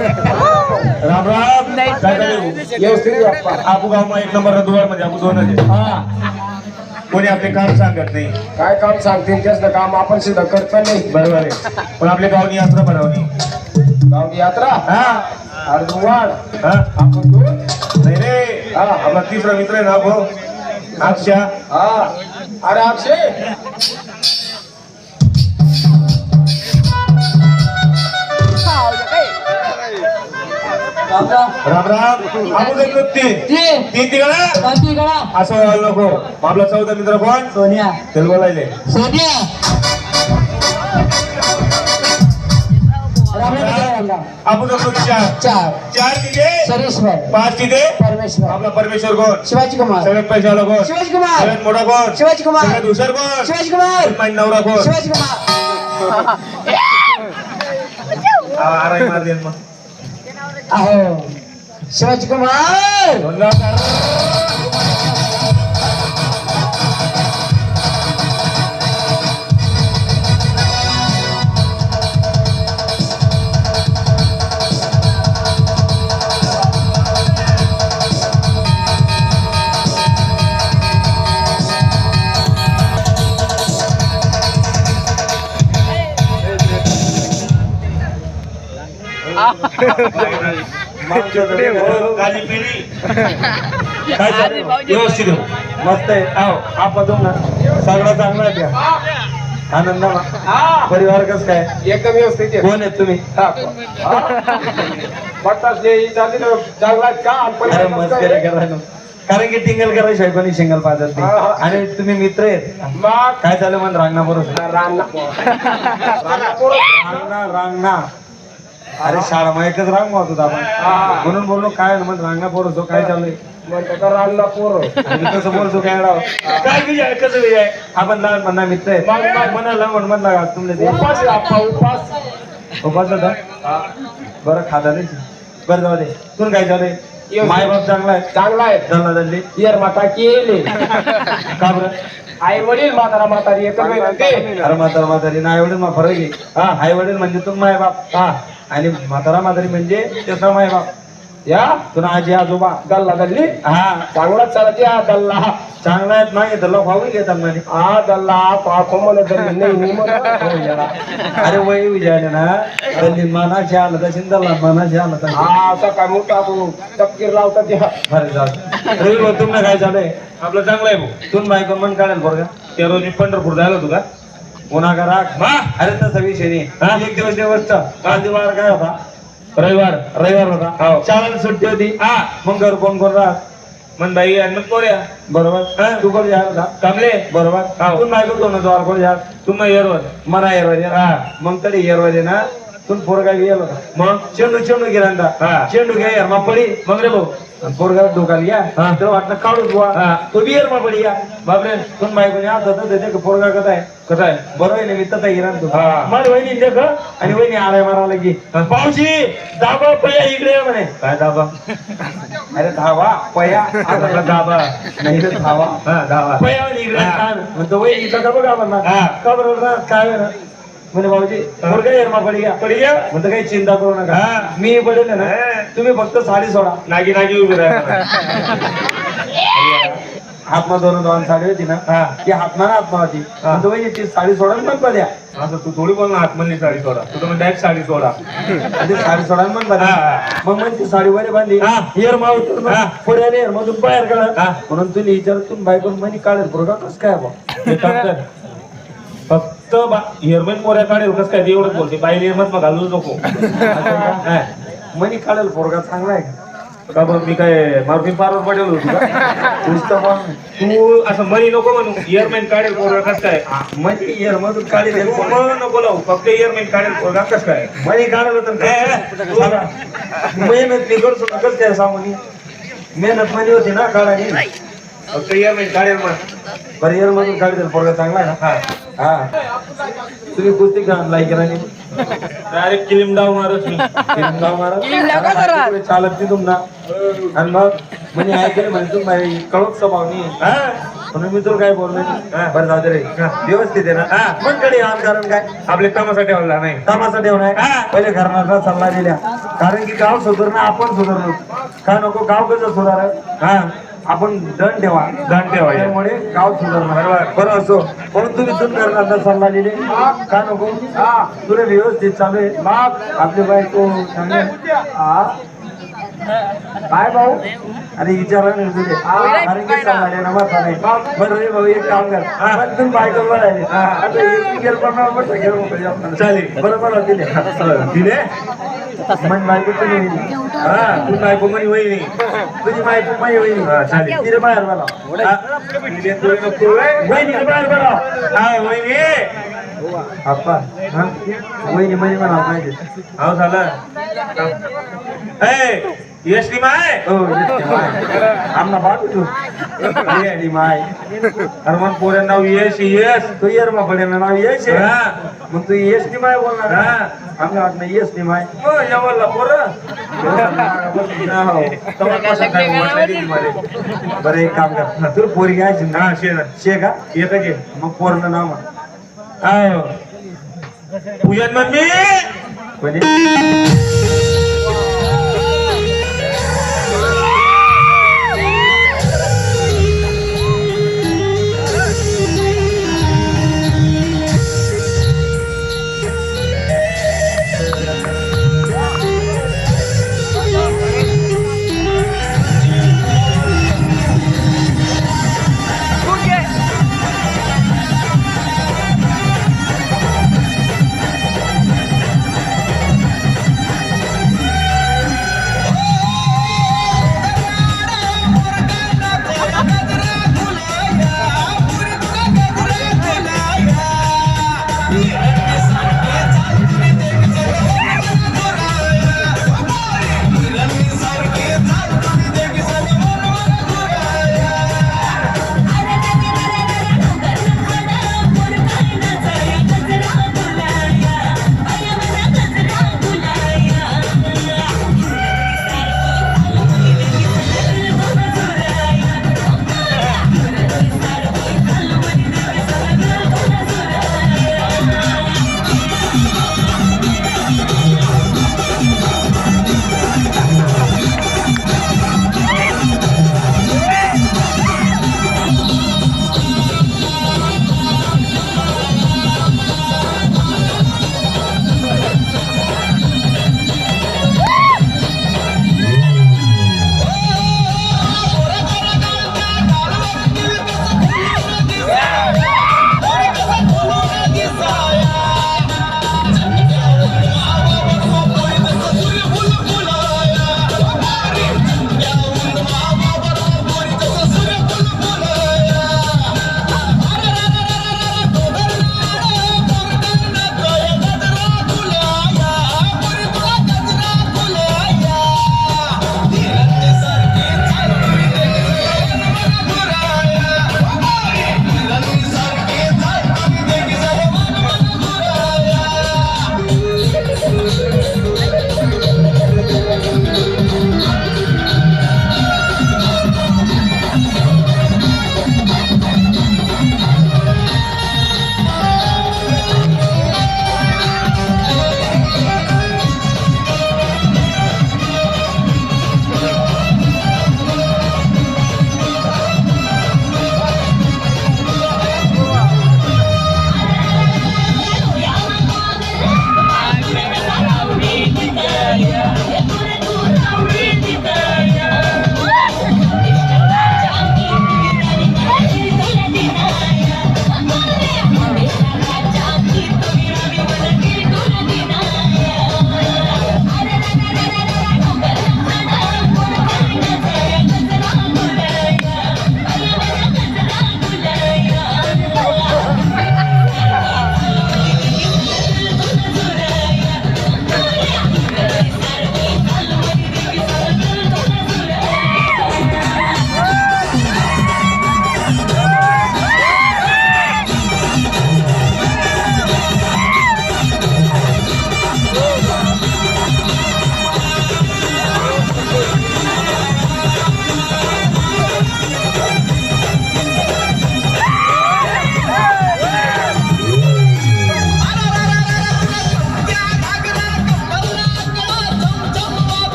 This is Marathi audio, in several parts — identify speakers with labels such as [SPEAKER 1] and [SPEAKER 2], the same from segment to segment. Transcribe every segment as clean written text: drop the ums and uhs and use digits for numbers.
[SPEAKER 1] राम राम
[SPEAKER 2] व्यवस्थित बाप्पा.
[SPEAKER 1] आपू गाव एक नंबर दुवार मध्ये आपू दोनच आहे. कोणी आपले काम सांगत नाही.
[SPEAKER 2] काय काम सांगतील त्याचं काम आपण सुद्धा करत नाही.
[SPEAKER 1] बरोबर आहे. पण आपल्या गावनी यात्रा बनवली.
[SPEAKER 2] गावची यात्रा
[SPEAKER 1] हा
[SPEAKER 2] अर्धवाड
[SPEAKER 1] हा
[SPEAKER 2] आपण दोन.
[SPEAKER 1] नाही रे.
[SPEAKER 2] हा
[SPEAKER 1] आपला तिसरा मित्र आहे ना भाऊ अक्षा.
[SPEAKER 2] हा अरे अक्षय
[SPEAKER 1] राम राम आपू देखील तीन तिकडे असं व्हायला नको. आपला चौथा मित्र कोण
[SPEAKER 3] सोनिया
[SPEAKER 1] तेल बोलायले
[SPEAKER 3] सोनिया राम राम
[SPEAKER 1] आपू देखील चार
[SPEAKER 3] चार
[SPEAKER 1] तिथे
[SPEAKER 3] सरेश्वर
[SPEAKER 1] पाच तिथे
[SPEAKER 3] परमेश्वर
[SPEAKER 1] आपला परमेश्वर कोण
[SPEAKER 3] शिवाजी कुमार
[SPEAKER 1] सगळ्यात पैशावाला कोण
[SPEAKER 3] शिवाजी कुमार
[SPEAKER 1] सगळ्यात मोठा कोण
[SPEAKER 3] शिवाजी कुमार
[SPEAKER 1] सगळ्यात हुशार कोण
[SPEAKER 3] शिवाजी कुमार
[SPEAKER 1] माझी नवरा कोण
[SPEAKER 3] शिवाजी कुमार
[SPEAKER 1] आराई मार देन मग
[SPEAKER 3] अहो शिवाजी कुमार
[SPEAKER 1] गाली पिढी काय चालू? व्यवस्थित आहे.
[SPEAKER 4] मस्त आहे. आपण ना सगळं चांगला आहे त्या. आनंद परिवार कस काय
[SPEAKER 2] एकदम व्यवस्थित आहे.
[SPEAKER 4] कोण आहेत तुम्ही?
[SPEAKER 2] बट्टास जे चालते ना चांगला का
[SPEAKER 4] अरे मस्करी करायला कारण की टिंगल करायशिवाय कोणी शिंगल पाजत नाही. आणि तुम्ही मित्र आहेत.
[SPEAKER 2] मग
[SPEAKER 4] काय झालं म्हणून रांगणा बरोबर रांगणा अरे शाळा मग एकच रांग होत आपण म्हणून बोललो काय म्हणून रांगणा पोरतो काय चाललंय
[SPEAKER 2] म्हणतो रानला पोर
[SPEAKER 4] कसं बोलतो काय राव काय विजय कसं विजय आपण लहान म्हणा मित्र आहे म्हणाला म्हणून म्हणला का तुमले
[SPEAKER 2] उपास आहे आप्पा, उपास
[SPEAKER 4] उपास होता बरं खाता नाही बरं जाऊ दे तुला काय चाललंय माय बाप चांगला आहे
[SPEAKER 2] चांगला आहे.
[SPEAKER 4] चांगला चालली
[SPEAKER 2] येर माता केले
[SPEAKER 4] का बरं
[SPEAKER 2] आई वडील म्हातारा म्हातारी एकच वेळ म्हणते.
[SPEAKER 4] अरे म्हातारी ना आई वडील मग फरक आहे हा आई वडील म्हणजे तुम माय बाप हा आणि म्हातारी म्हणजे त्याचा माय बाप
[SPEAKER 2] या
[SPEAKER 4] तुला आजी आजोबा
[SPEAKER 2] गल्ला गल्ली
[SPEAKER 4] हा
[SPEAKER 2] चांगलाच चालत या दल्ला
[SPEAKER 4] चांगला आहेत नाही त्याला भाऊ घेतात म्हणे
[SPEAKER 2] हा दल्ला पाखो मला दल्ली नाही
[SPEAKER 4] अरे वय विजयाने ना दल्ली मानाशी आलं तर शिंदला मानाशी आलं तर
[SPEAKER 2] हा असा काय मोठा तपकीर लावतात या
[SPEAKER 4] बरं चालतं रवी भाऊ तुम्हाला काय चाललंय
[SPEAKER 1] आपलं चांगलं आहे भाऊ.
[SPEAKER 4] तुम्ही बायको मन काढेल बरं का
[SPEAKER 1] त्या रोजी पंढरपूर जायला होतो का
[SPEAKER 4] पुन्हा का राग अरे तसा विषय नाही एक दिवस दिवसचा काल दिवाळ काय होता रविवार होता
[SPEAKER 1] हो.
[SPEAKER 4] शाळेला सुट्टी होती मग घर कोण कोण राहत
[SPEAKER 1] मन बाई आणि मग कोऱ्या
[SPEAKER 4] बरोबर तू कोण यार होता
[SPEAKER 1] कमले
[SPEAKER 4] बरोबर
[SPEAKER 1] हो.
[SPEAKER 4] तू बायको दोन द्वार कोण यार
[SPEAKER 1] तुम्ही येरवर
[SPEAKER 4] मना येरवाजे मग तरी येरवाजे ना तू पोरगा गेला होता
[SPEAKER 1] मग
[SPEAKER 4] चेंडू गिरांदा चेंडू घ्या यार मग पडी
[SPEAKER 1] मग रे भाऊ
[SPEAKER 4] पोरगा डोकाल या तर वाटलं काढूच बुवा तो बियर मग पडी या
[SPEAKER 1] बापरे
[SPEAKER 4] तुम बायकोने आता तर पोरगा कसा आहे
[SPEAKER 1] कसं आहे
[SPEAKER 4] बरोबर आहे मी तसा गिरान तू
[SPEAKER 1] हा.
[SPEAKER 4] मला वहिनी देख आणि वहिनी आलाय मारायला की पावशी दाबा पया इकडे ये म्हणे
[SPEAKER 1] काय दाबा
[SPEAKER 4] अरे धावा पया
[SPEAKER 1] आपला दाबा
[SPEAKER 4] नाही रे धावा
[SPEAKER 1] दाबा
[SPEAKER 4] पया म्हणे इकडे म्हणतो वहिनी का बघा म्हणा का बरोबर काय ना म्हणे भाऊजी पोरगा येरमा पडी या म्हणतो काही चिंता करू नका मी पडेल ना तुम्ही फक्त साडी सोडा
[SPEAKER 1] नागी नागी उभी राहा
[SPEAKER 4] हातमा दोन साडी होती ना ती हातमा होती म्हणतो वहिनी ती साडी सोडा पण द्या
[SPEAKER 1] असं तू थोडी बोल ना आतमधली साडी सोडा तू तर डायरेक्ट साडी सोडा
[SPEAKER 4] आणि साडी सोडा पण मग ती साडी वर बांधली हेरमा उतर पुढे मधून बाहेर काढा म्हणून तुम्ही विचारतून बायकून म्हणे काढेल पोरगा कस काय बा
[SPEAKER 1] फक्त हेअरमेन पोऱ्या काढेल कस काय एवढंच बोलते बाई हेअरमेन मग घालूच नको
[SPEAKER 4] म्हणे काढेल पोरगा चांगला आहे
[SPEAKER 1] का बरं मी काय मारुती पारवर पडेल होतो का तू असं मनी नको म्हणू इयरमेन काढेल पोरगा कस काय
[SPEAKER 4] म्हणजे इयर मधून काढेल
[SPEAKER 1] नको लावू फक्त इयरमेन काढेल पोरगा कस काय
[SPEAKER 4] म्हणे काढलं तर मेहनत मी करतो कस काय सांगून मेहनत मध्ये होती ना काढायची
[SPEAKER 1] फक्त इयरमेन काढेल मग
[SPEAKER 4] बरं इयर मधून काढेल पोरगा चांगला आहे ना हा तुम्ही कुस्ती का लाईक
[SPEAKER 1] डायरेक्ट किलिम डाव मारत मी
[SPEAKER 4] चालत नाही तुमना आणि मग म्हणजे ऐकलं म्हणजे तुम्ही कळत स्वभाव नाही म्हणून मी तुला काय बोललो
[SPEAKER 1] हा.
[SPEAKER 4] बरं जाऊ दे रे व्यवस्थित आहे ना
[SPEAKER 1] हा.
[SPEAKER 4] मंडळी आण कारण काय
[SPEAKER 1] आपले कामासाठी ठेवला नाही
[SPEAKER 4] कामाचा ठेवणार
[SPEAKER 1] हा.
[SPEAKER 4] पहिले घरनाचा सल्ला दिल्या कारण की गाव सुधारणं आपण सुधारलो का नको गाव कसं सुधार
[SPEAKER 1] हा
[SPEAKER 4] आपण दण ठेवा
[SPEAKER 1] दण ठेवा.
[SPEAKER 4] त्यामुळे गाव सुधारणार बरं असो म्हणून तुम्ही तुम्ही घरनाचा सल्ला दिले का नको तुला व्यवस्थित चालू आहे आपली बायको चांगली काय भाऊ अरे विचारला नाही तुझे कारण की सल्ला देणं महत्त्वाचं नाही बरं रे भाऊ एक काम कर पण तुम्ही बायको बोलायले आता एक गेल पण
[SPEAKER 1] चालेल.
[SPEAKER 4] बरोबर दिले
[SPEAKER 1] दिले
[SPEAKER 4] मग बायको तुम्ही होईल
[SPEAKER 1] हा तू नाही कोणी वहिनी
[SPEAKER 4] तुझी बायको माई होईल
[SPEAKER 1] हा, चालेल.
[SPEAKER 4] तिथे बाहेर बोला
[SPEAKER 1] दिले तुला नको व्हय?
[SPEAKER 4] वहिनीला बाहेर बोला
[SPEAKER 1] हा वहिनी
[SPEAKER 4] आप्पा हा वहिनी मध्ये म्हणा पाहिजे
[SPEAKER 1] हो झालं ए यशनी माय
[SPEAKER 4] हो आमना बाप तू आणि माय
[SPEAKER 1] अरे मग पोऱ्या नाव यश यश
[SPEAKER 4] तू येर मा पडे नाव यश आहे
[SPEAKER 1] हा
[SPEAKER 4] मग तू यश नि माय बोलणार
[SPEAKER 1] हा
[SPEAKER 4] आमच्या वाटणं यश नि माय
[SPEAKER 1] हो यावरला पोरं
[SPEAKER 4] बरं एक काम कर तुला पोरी घ्यायची ना
[SPEAKER 1] हा शे ना
[SPEAKER 4] शे का
[SPEAKER 1] एकच आहे
[SPEAKER 4] मग पोरनं नाव
[SPEAKER 1] हो पूजन मम्मी
[SPEAKER 4] म्हणजे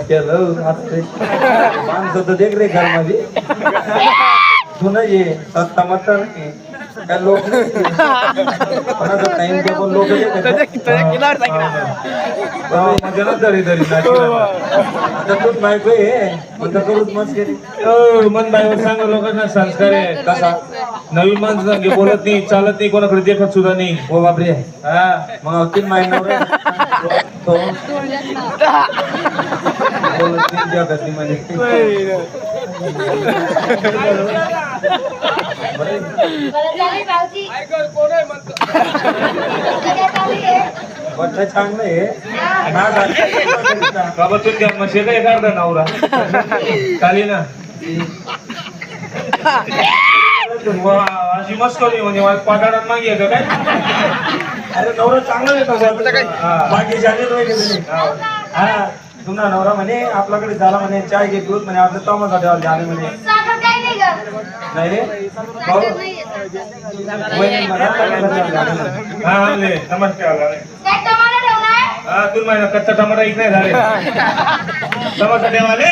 [SPEAKER 4] केलं आता ते माणसं तर देख रे घरमध्ये तू नाही ये सत्ता मत नाही काय लोक नाही कोणाचा टाइम टेबल लोक आता तूच बायको आहे म्हणतं करूच मस्त केली
[SPEAKER 1] मन बाईवर सांग लोकांना संस्कार आहे
[SPEAKER 4] कसा
[SPEAKER 1] नवीन माणसं सांगे बोलत नाही चालत नाही कोणाकडे देखत सुद्धा नाही
[SPEAKER 4] हो बापरे
[SPEAKER 1] हा
[SPEAKER 4] मग 3 महिन्यावर तो बोलत नाही जगात ती म्हणे वाटलं चांगलं आहे ना
[SPEAKER 1] बाबा तू त्या मशे काय करता नवरा चाली ना अशी मस्त होती म्हणजे पाठाडात मागे येतं काय
[SPEAKER 4] अरे नवरा चांगला आहे तसा बाकी जाणे हा तुमचा नवरा म्हणे आपल्याकडे झाला म्हणे चाय घे दूध म्हणे आपल्या तमासाठी झाले म्हणे नाही रे भाऊ वहिनी म्हणा,
[SPEAKER 1] हा आणले नमस्कार हा तुला माहिती कच्चा टमाटा एक नाही झाले समजता देवाले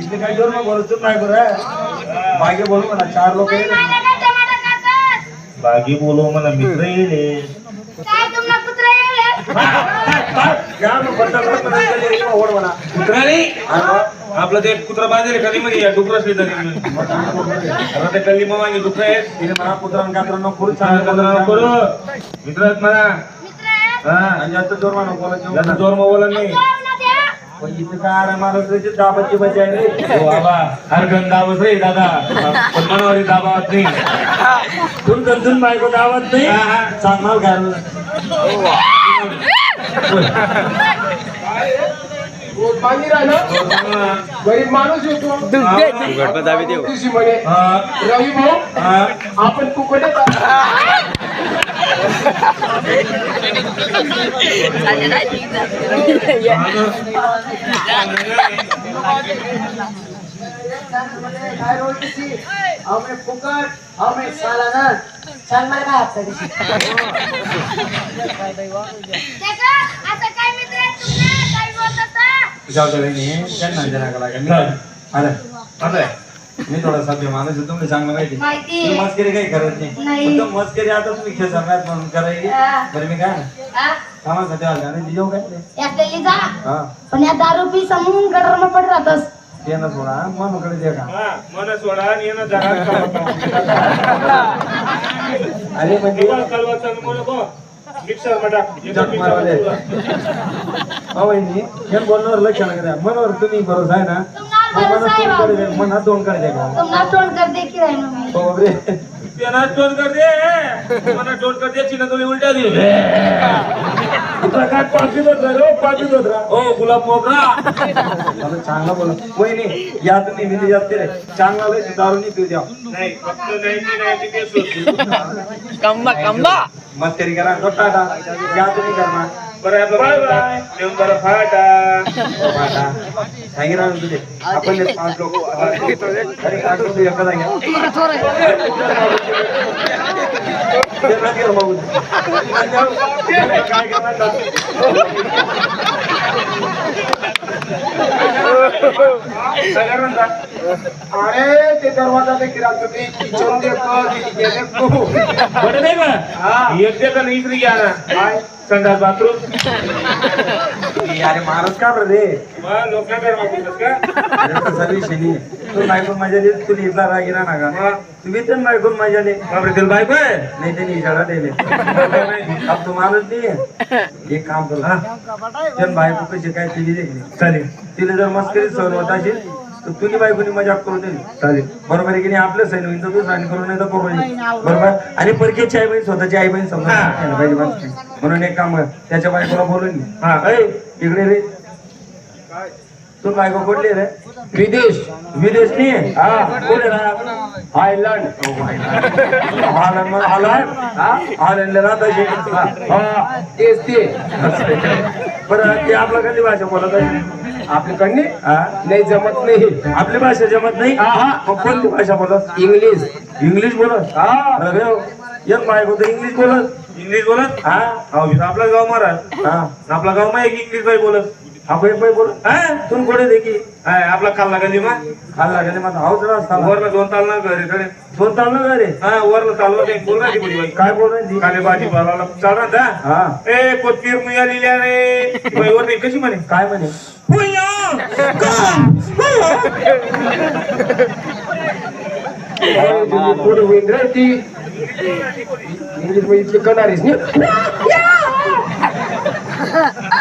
[SPEAKER 4] इथे काय जोर मग बोलतो नाही बरं मागे बोलू म्हणा 4 लोक
[SPEAKER 1] बागी बोलव मला मित्र येईल आपलं ते कुत्रा बांधले कधी मध्ये डुकर असली तरी ते कल्ली मागे डुकर आहेत
[SPEAKER 4] तिने म्हणा पुत्रांना कात्रांना खूप
[SPEAKER 1] चांगलं करू मित्र आहेत म्हणा हा
[SPEAKER 4] आणि जास्त जोर म्हणा बोलायचं
[SPEAKER 1] ज्यांना जोर बोला नाही
[SPEAKER 4] पण इथे काय अरे महाराष्ट्राची दाबाची बजाय आहे रे
[SPEAKER 1] हो बाबा हर गण दावत रे दादा पण मनावरी दाबावत नाही
[SPEAKER 4] तुम बायको दावत नाही सांगणार
[SPEAKER 2] पाणी राहिलं गरीब माणूस येतो तुझी म्हणे रवी भाऊ आपण कुकडे
[SPEAKER 3] काय रोटीची हमें फुकट हमें सालाना सांग मला काय हप्ता दिवशी
[SPEAKER 4] मी थोडा सभ्य माणूस आहे तुम्ही चांगलं माहिती
[SPEAKER 5] माहिती.
[SPEAKER 4] तुम्ही मस्करी काही करत
[SPEAKER 5] नाही.
[SPEAKER 4] नाही फक्त मस्करी आता तुम्ही खेळणार म्हणून करायची बरं मी काय ना कामासाठी आला आणि जेव काय हा
[SPEAKER 5] पण या दारू पी समून गटर में पड राहतस
[SPEAKER 4] ते ना थोडा मनकडे दे का
[SPEAKER 1] मन सोडा आणि येणं जगात
[SPEAKER 4] अरे म्हणजे
[SPEAKER 1] मिक्सर
[SPEAKER 4] जग मारवाले वहिनी हे बोलण्यावर लक्ष नका मनावर तुम्ही भरोसा आहे ना मनात तोंड कडे द्या
[SPEAKER 5] तुमना तोंड कर दे की राहिनो मी
[SPEAKER 4] हो बापरे
[SPEAKER 1] त्यांना टोन कर दे मला टोन कर दे चिन्ह तुला उलटा दे
[SPEAKER 4] तुला काय पापीत होत रे पापीत होत
[SPEAKER 1] ओ गुलाब मोगरा
[SPEAKER 4] मला चांगला बोला वहिनी या तुम्ही मी जाते रे चांगला लय दारू नाही पिऊ द्या
[SPEAKER 1] नाही फक्त 99
[SPEAKER 5] कंबा
[SPEAKER 4] मस्करी करा टाटा या तुम्ही करणार
[SPEAKER 1] बरं बाय बाय जेवण बरं फाटा
[SPEAKER 4] सांगितलं ना तुझे आपण हे 5 लोक अरे 8 लोक एका जाग्या ते ना केलं बघू काय करणार
[SPEAKER 2] अरे ते दरवाजा देखील तुम्ही किचन देखो
[SPEAKER 1] बरं नाही का एक दे का नाही इकडे घ्या ना काय संडास बाथरूम
[SPEAKER 4] अरे महाराज का बरं रे
[SPEAKER 1] मग लोकांकडे मागवतोस का
[SPEAKER 4] सर्विस तू बायकोन माझ्या दे तू इथला रागिरा ना का तुम्ही तर बायकोन माझ्या दे
[SPEAKER 1] बापरे त्याला बायको आहे
[SPEAKER 4] नाही त्यांनी इशारा दिले अब तू माणूस नाही एक काम करू जन बायको कशी काय तिने देखली
[SPEAKER 1] चालेल
[SPEAKER 4] तिला जर मस्करी सहन होत असेल तर तुझी बायकोनी मजाक करू दे चालेल बरोबर आहे की नाही आपलं सैन होईल तर तू साईन करू नाही तर करू नाही बरोबर आणि परकेची आई बहीण स्वतःची आई बहीण समजा पाहिजे माणूस म्हणून एक काम कर त्याच्या बायकोला बोलून घे हा ऐ इकडे रे तू बायको कुठली रे
[SPEAKER 2] विदेश
[SPEAKER 4] विदेश नाही हा कुठे राहा
[SPEAKER 2] हायलंड
[SPEAKER 4] हॉलंडला राहत असेल
[SPEAKER 2] तेच ते
[SPEAKER 4] बरं ते आपला कधी भाषा बोलत असेल
[SPEAKER 2] आपली कडनी
[SPEAKER 4] हा
[SPEAKER 2] नाही जमत नाही
[SPEAKER 4] आपली भाषा जमत नाही मग कोणती भाषा बोलत
[SPEAKER 2] इंग्लिश
[SPEAKER 4] इंग्लिश बोलत अरे एक बायको तर इंग्लिश बोलत
[SPEAKER 1] इंग्लिश बोलत
[SPEAKER 4] हा
[SPEAKER 1] आपला गाव महाराज
[SPEAKER 4] हा
[SPEAKER 1] आपला गाव मा एक इंग्लिश बाई बोलत
[SPEAKER 4] हा पै बोल
[SPEAKER 1] हा
[SPEAKER 4] तू कोडे दे की
[SPEAKER 1] आपला खाल्ला गली मा
[SPEAKER 4] खाल लागले माझा हाऊस रस्ता
[SPEAKER 1] वरला 2 ताल ना घरी कडे
[SPEAKER 4] दोन ताल ना रे
[SPEAKER 1] हा वरला चालवा ते बोल राहिली बोली बाई
[SPEAKER 4] काय बोल रही
[SPEAKER 1] काले भाजी पाला चालणार दा
[SPEAKER 4] हा
[SPEAKER 1] ए कोथमीर मिळालेली रे बाई वर नाही कशी म्हणे
[SPEAKER 4] काय म्हणे
[SPEAKER 2] पुढे होईल रे ती इंग्लिश मध्ये इथली कणारीच नाही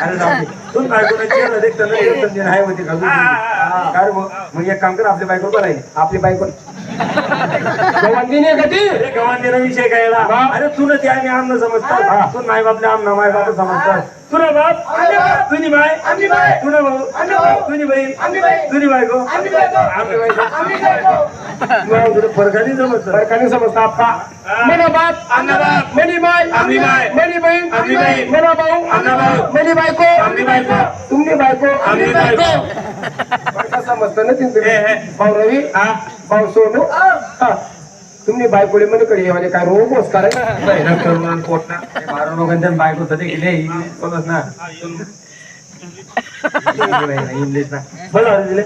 [SPEAKER 4] अरे जाऊ दे. तू बायकोला केलं देखतं ना एक संधी आहे होती का काय रे भाऊ? मग एक काम कर आपल्या बायको बोलायची
[SPEAKER 2] आपली बायको गवंडीने कधी
[SPEAKER 4] अरे गव्हाण देणं विषय काय याला? अरे तुला ते आम्ही आमनं समजतात तू नाही बापले आमना माय बाप समजतात तुला बाप तुझी बाय तुला भाऊ तुझी बहीण तुझी बायको आपली बायको तुला फरकाने समजतात
[SPEAKER 2] फरकाने समजता आप्पा मना बाप
[SPEAKER 1] आमना बाप
[SPEAKER 2] मनी माय
[SPEAKER 1] आमनी माय
[SPEAKER 2] मनी बहीण
[SPEAKER 1] आमनी बहीण
[SPEAKER 2] मना भाऊ
[SPEAKER 1] आमना भाऊ
[SPEAKER 2] मनी बायको
[SPEAKER 1] आमनी बायको
[SPEAKER 2] तुमनी बायको
[SPEAKER 1] आमनी बायको
[SPEAKER 2] फरका समजतं ना तुम्ही
[SPEAKER 1] हे.
[SPEAKER 2] भाऊ रवी
[SPEAKER 1] हा
[SPEAKER 2] भाऊ सोनू हा तुम्ही बायकोले म्हणे कडे येवाले काय रोग होस काय
[SPEAKER 1] करून पोट ना
[SPEAKER 4] मारून लोकांच्या बायको तर गेले बोलत ना इंग्लिश ना बोला दिले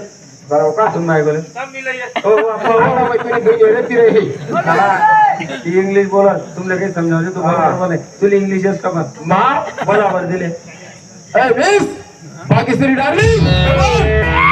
[SPEAKER 2] बरोबर का
[SPEAKER 4] तुम्ही बायकोले
[SPEAKER 2] हो बायकोने घेऊन गेले तिरे हे
[SPEAKER 4] ती इंग्लिश बोलत तुला काही समजावले तू बरोबर नाही तुला इंग्लिशच का मग
[SPEAKER 2] मा
[SPEAKER 4] बरोबर दिले
[SPEAKER 2] ए मिस पाकिस्तानी डार्लिंग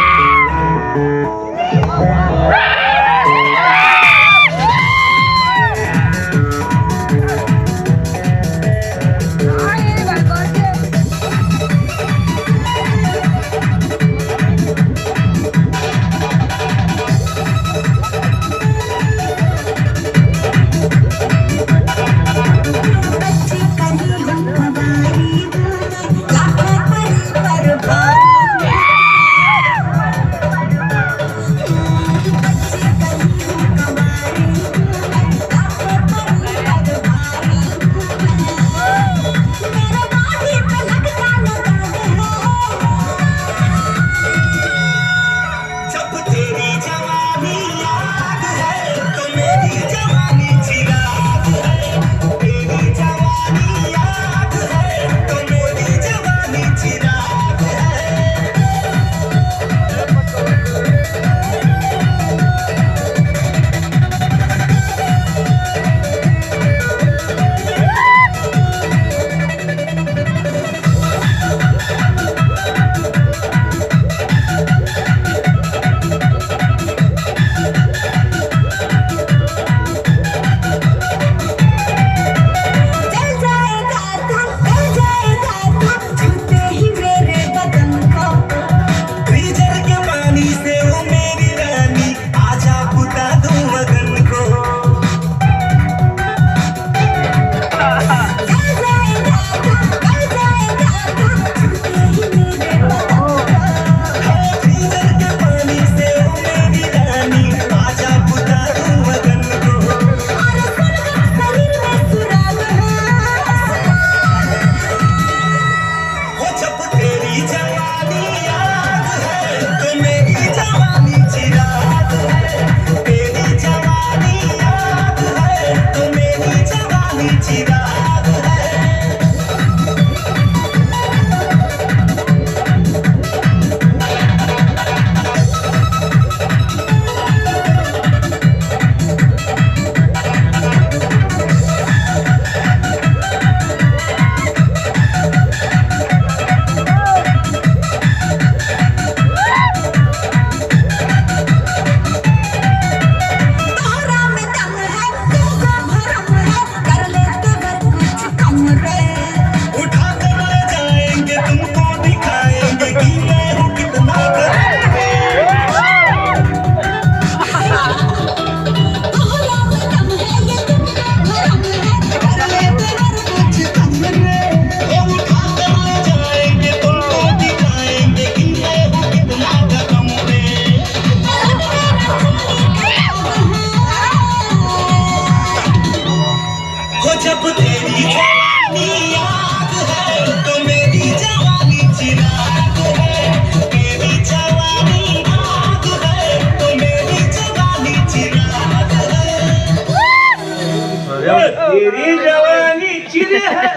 [SPEAKER 1] तेरी जवानी चिरे है.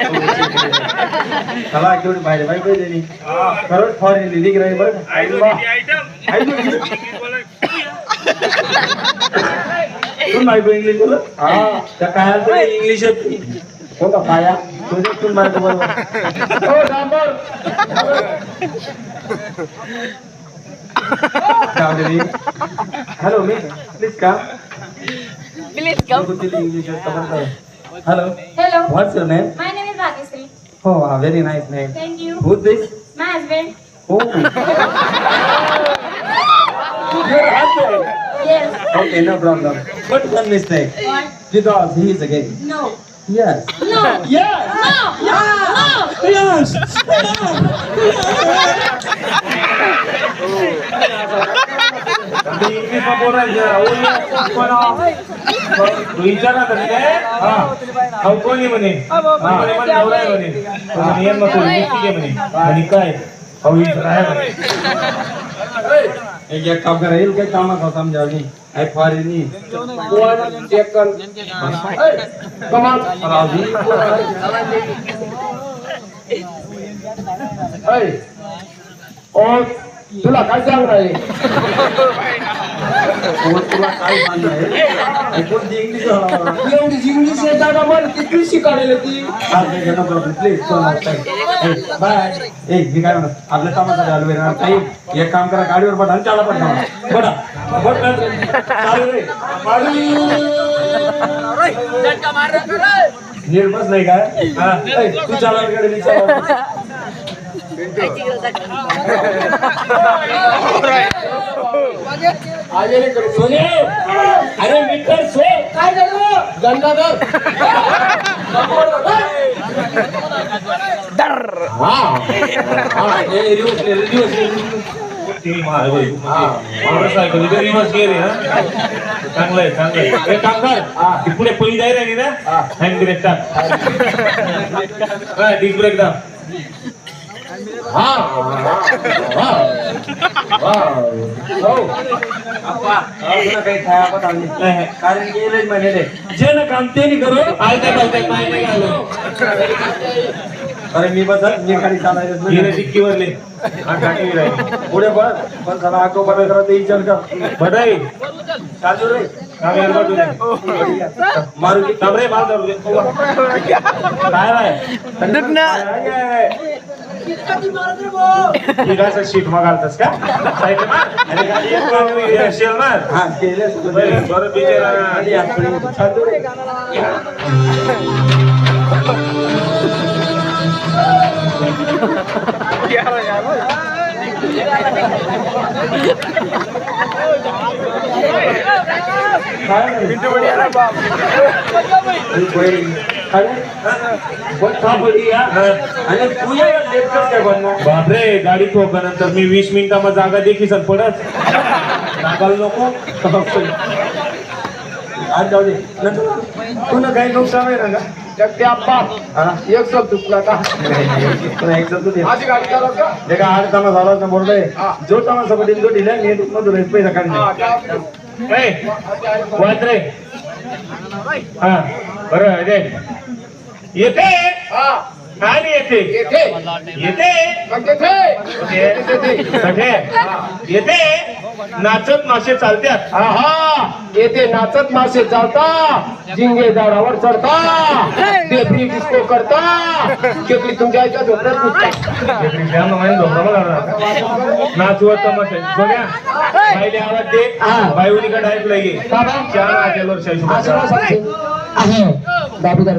[SPEAKER 4] चला केवढी बाहेर बाई दिली खरंच फॉरेन लिहिली की नाही बरं तू बायको इंग्लिश बोलत हा त्या काय इंग्लिश कोणता पाया तुझे तू मारतो बरोबर
[SPEAKER 2] हो डांबर
[SPEAKER 4] हॅलो मी प्लीज का
[SPEAKER 5] Please come.
[SPEAKER 4] English hello
[SPEAKER 5] Hello.
[SPEAKER 4] What's your name
[SPEAKER 5] My name is Bhagyashree.
[SPEAKER 4] हो very nice name
[SPEAKER 5] Thank you.
[SPEAKER 4] Who this
[SPEAKER 5] My husband.
[SPEAKER 4] हो
[SPEAKER 5] Yes.
[SPEAKER 4] Okay, no problem. But one mistake.
[SPEAKER 5] What?
[SPEAKER 4] Because he is a gay.
[SPEAKER 5] No.
[SPEAKER 4] Yes.
[SPEAKER 5] No.
[SPEAKER 4] Yes.
[SPEAKER 5] No. No.
[SPEAKER 4] Yes.
[SPEAKER 1] English में बोल रहा है विचारा हा कोणी म्हणे म्हणे मला नवरा आहे म्हणे नियम नको म्हणे आणि काय विचारा
[SPEAKER 4] एक काम करा येईल काही कामात समजावली आई फारीनी
[SPEAKER 2] वन सेकंड कमाल और तुला काय सांगणार आहे
[SPEAKER 4] तुला काय सांगणार कोणती इंग्लिश
[SPEAKER 2] एवढी इंग्लिश येताना मला किती शिकायला ती
[SPEAKER 4] प्लीज बाय ए मी काय म्हणत आपल्या कामासाठी आलो आहे काही एक काम करा गाडीवर पडा आणि चाला पडा बडा बट चालू रे नीट बस नाही काय तू चाला गाडी मी चालवा
[SPEAKER 2] आलेले करे सोने अरे मित्र सो काय झालं गंगाधर
[SPEAKER 1] मोटरसायकल रिवर्स गेअर आहे चांगलंय चांगलंय एक काम कर ती पुढे पळी जाईल आणि ना हँड ब्रेक टाक डिस्क ब्रेक दाब
[SPEAKER 4] काही कारण गेले म्हणे जे ना काम ते नाही करू अरे मी बस मी गाडी चालायला
[SPEAKER 1] डिक्कीवरले
[SPEAKER 4] पुढे पण चला आगो बरं करा ते विचार का
[SPEAKER 1] बधाई
[SPEAKER 4] चालू रे
[SPEAKER 1] मारू रे मार धरू दे काय शीट मागालतस का अरे गाडी असेल ना
[SPEAKER 4] हा केले
[SPEAKER 1] बरं बिचारा
[SPEAKER 4] चालू रे
[SPEAKER 1] बापरे गाडी ठोकल्यानंतर मी 20 मिनिटांमध्ये जागा देखील सर पडत नको
[SPEAKER 4] आज जाऊ दे पुन्हा काही नुकसान आहे ना
[SPEAKER 2] जगते आप्पा एक सब चुकला का माझी गाडी चालव का
[SPEAKER 4] देखा आज तमास झाला ना बोलतोय जो तमास पटेल तो दिला मी मधून पैसा काढले
[SPEAKER 1] वाच रे हा बरं दे येते आणि येते
[SPEAKER 2] येथे
[SPEAKER 1] येते
[SPEAKER 2] मग येथे
[SPEAKER 1] येते नाचत मासे चालत्यात
[SPEAKER 2] आहा येथे नाचत मासे चालता जिंगे झाडावर चढता बेबरी डिस्को करता केकली तुमच्या आईच्या झोपड्यात
[SPEAKER 1] नाचवत तमाशा बघा बाईले आवाज दे बाईवणीकडे ऐकलंय गे 4 हॉटेलवर
[SPEAKER 3] दाबी दर